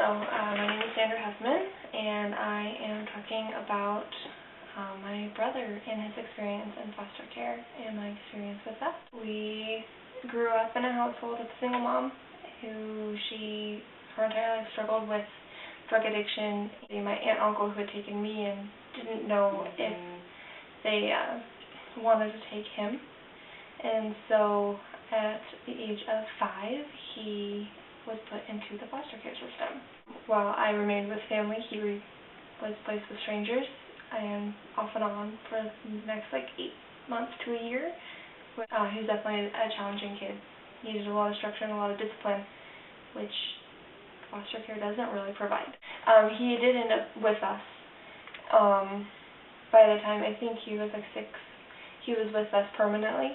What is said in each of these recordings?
My name is Sandra, and I am talking about my brother and his experience in foster care and my experience with that. We grew up in a household with a single mom who her entire life struggled with drug addiction. My aunt and uncle who had taken me in didn't know if they wanted to take him. And so at the age of 5, he was put into the foster care system. While I remained with family, he was placed with strangers, and off and on for the next 8 months to a year. He was definitely a challenging kid. He needed a lot of structure and a lot of discipline, which foster care doesn't really provide. He did end up with us. By the time I think he was 6, he was with us permanently.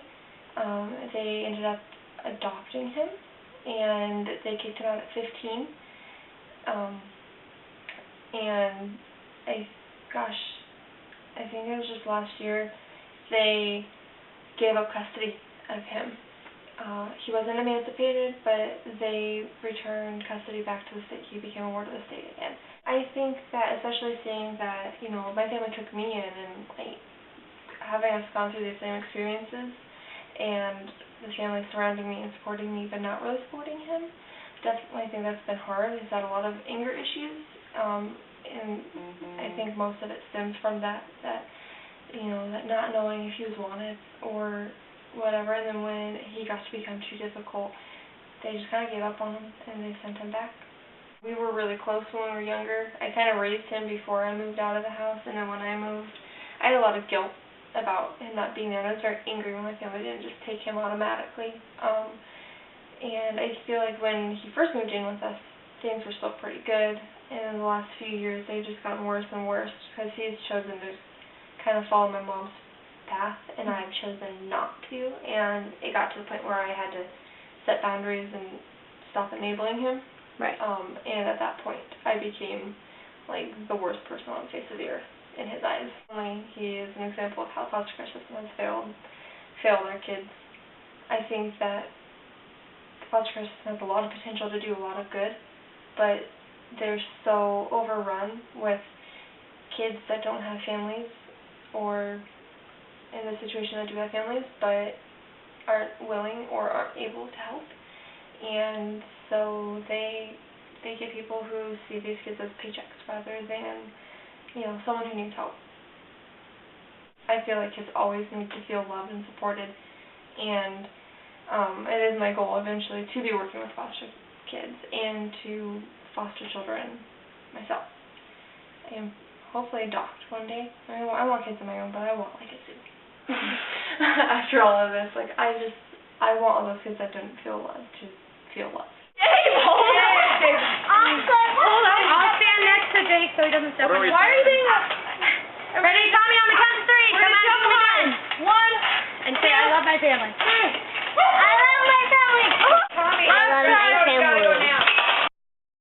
They ended up adopting him, and they kicked him out at 15. And I think it was just last year, they gave up custody of him. He wasn't emancipated, but they returned custody back to the state. He became a ward of the state again. I think that, especially seeing that, my family took me in, and having us gone through the same experiences, and the family surrounding me and supporting me, but not really supporting him, definitely I think that's been hard. He's had a lot of anger issues, and I think most of it stems from that not knowing if he was wanted or whatever. And then when he got to become too difficult, they just kind of gave up on him and they sent him back. We were really close when we were younger. I kind of raised him before I moved out of the house, and then when I moved, I had a lot of guilt about him not being there, and I was very angry when my family didn't just take him automatically. And I feel like when he first moved in with us, things were still pretty good, and in the last few years they've just gotten worse and worse because he's chosen to kind of follow my mom's path, and I've chosen not to, and it got to the point where I had to set boundaries and stop enabling him. Right. And at that point I became the worst person on the face of the earth in his eyes. He is an example of how the foster care system has failed our kids. I think that the foster care system has a lot of potential to do a lot of good, but they're so overrun with kids that don't have families, or in the situation that do have families but aren't willing or aren't able to help. And so they get people who see these kids as paychecks rather than someone who needs help. I feel like kids always need to feel loved and supported, and it is my goal eventually to be working with foster kids and to foster children myself, and hopefully adopt one day. I want kids of my own, but I want a zoo. After all of this, I want all those kids that didn't feel loved to feel loved. Awesome! Hold on, I'll stand next to Jake so he doesn't step on you. Why are you doing that? Ready, Tommy, on the count of 3. Come on, 1. And say, I love my family.